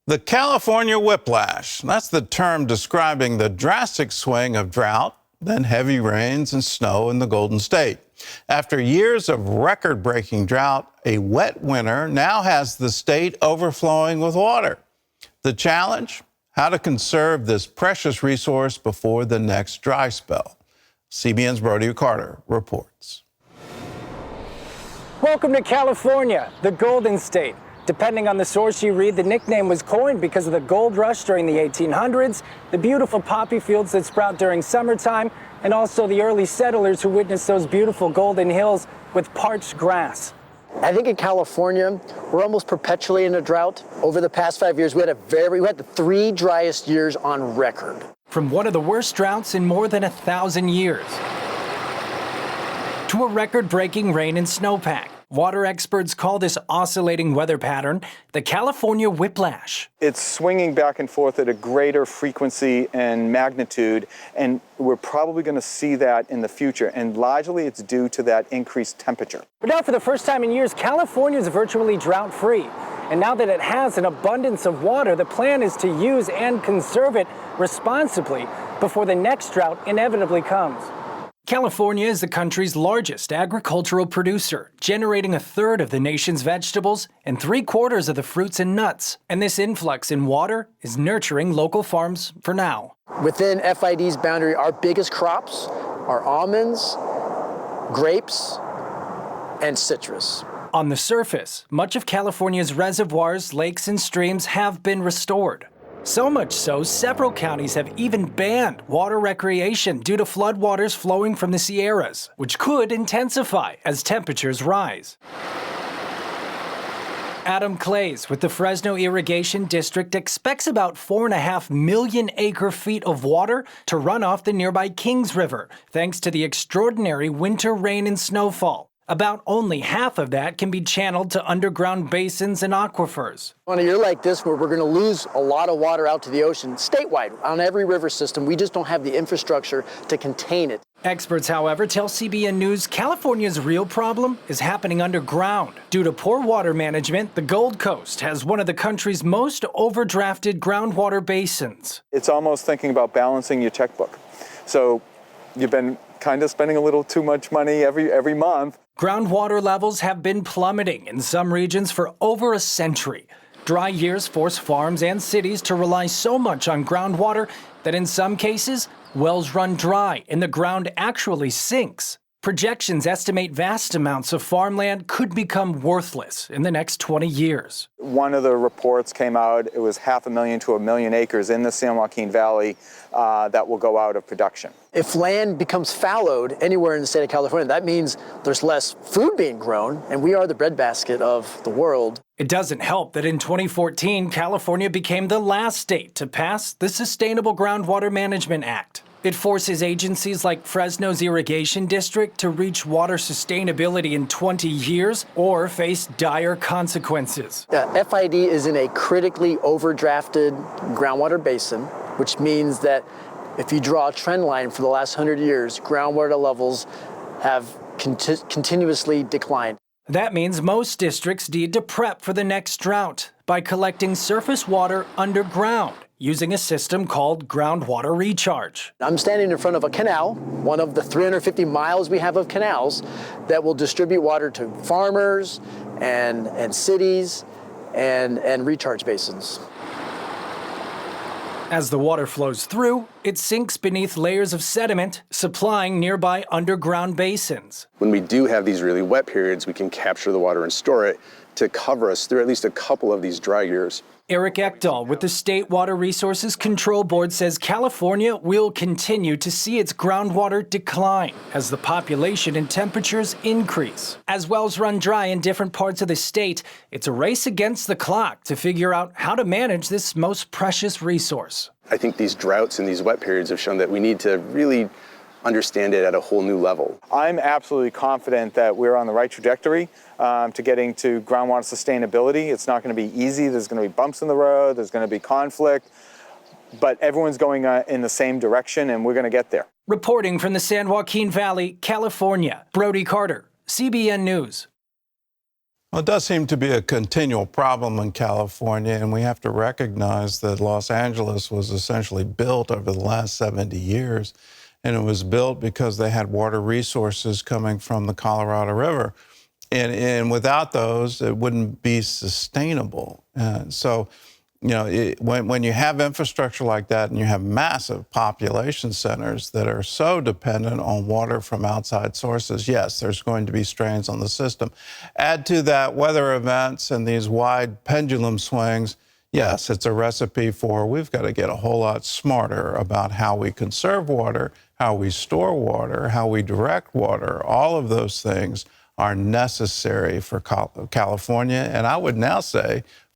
The California whiplash, that's the term describing the drastic swing of drought, then heavy rains and snow in the Golden State. After years of record-breaking drought, a wet winter now has the state overflowing with water. The challenge? How to conserve this precious resource before the next dry spell. CBN's Brody reports. Welcome to California, the Golden State. Depending on the source you read, the nickname was coined because of the gold rush during the 1800s, the beautiful poppy fields that sprout during summertime, and also the early settlers who witnessed those beautiful golden hills with parched grass. I think in California, we're almost perpetually in a drought. Over the past 5 years, we had the 3 driest years on record. From one of the worst droughts in more than 1,000 years to a record-breaking rain and snowpack. Water experts call this oscillating weather pattern the California whiplash. It's swinging back and forth at a greater frequency and magnitude, and we're probably going to see that in the future, and largely it's due to that increased temperature. But now for the first time in years, California is virtually drought-free. And now that it has an abundance of water, the plan is to use and conserve it responsibly before the next drought inevitably comes. California is the country's largest agricultural producer, generating 1/3 of the nation's vegetables and 3/4 of the fruits and nuts. And this influx in water is nurturing local farms for now. Within FID's boundary, our biggest crops are almonds, grapes, and citrus. On the surface, much of California's reservoirs, lakes, and streams have been restored. So much so, several counties have even banned water recreation due to floodwaters flowing from the Sierras, which could intensify as temperatures rise. Adam Claes with the Fresno Irrigation District expects about 4.5 million acre-feet of water to run off the nearby Kings River, thanks to the extraordinary winter rain and snowfall. About only half of that can be channeled to underground basins and aquifers. On a year like this, where we're going to lose a lot of water out to the ocean, statewide, on every river system, we just don't have the infrastructure to contain it. Experts, however, tell CBN News California's real problem is happening underground. Due to poor water management, the Gold Coast has one of the country's most overdrafted groundwater basins. It's almost thinking about balancing your checkbook. So you've been kind of spending a little too much money every month. Groundwater levels have been plummeting in some regions for over a century. Dry years force farms and cities to rely so much on groundwater that in some cases, wells run dry and the ground actually sinks. Projections estimate vast amounts of farmland could become worthless in the next 20 years. One of the reports came out, it was 500,000 to 1 million acres in the San Joaquin Valley that will go out of production. If land becomes fallowed anywhere in the state of California, that means there's less food being grown, and we are the breadbasket of the world. It doesn't help that in 2014, California became the last state to pass the Sustainable Groundwater Management Act. It forces agencies like Fresno's Irrigation District to reach water sustainability in 20 years or face dire consequences. FID is in a critically overdrafted groundwater basin, which means that if you draw a trend line for the last 100 years, groundwater levels have continuously declined. That means most districts need to prep for the next drought by collecting surface water underground, using a system called groundwater recharge. I'm standing in front of a canal, one of the 350 miles we have of canals, that will distribute water to farmers and cities and recharge basins. As the water flows through, it sinks beneath layers of sediment, supplying nearby underground basins. When we do have these really wet periods, we can capture the water and store it to cover us through at least a couple of these dry years. Eric Ekdahl with the State Water Resources Control Board says California will continue to see its groundwater decline as the population and temperatures increase. As wells run dry in different parts of the state, it's a race against the clock to figure out how to manage this most precious resource. I think these droughts and these wet periods have shown that we need to really understand it at a whole new level. I'm absolutely confident that we're on the right trajectory to getting to groundwater sustainability. It's not going to be easy. There's going to be bumps in the road. There's going to be conflict. But everyone's going in the same direction, and we're going to get there. Reporting from the San Joaquin Valley, California, Brody, CBN News. Well, it does seem to be a continual problem in California, and we have to recognize that Los Angeles was essentially built over the last 70 years, and it was built because they had water resources coming from the Colorado River. And without those, it wouldn't be sustainable. So, you know, when you have infrastructure like that and you have massive population centers that are so dependent on water from outside sources, yes, there's going to be strains on the system. Add to that weather events and these wide pendulum swings, yes, it's a recipe for we've got to get a whole lot smarter about how we conserve water, how we store water, how we direct water. All of those things are necessary for California, and I would now say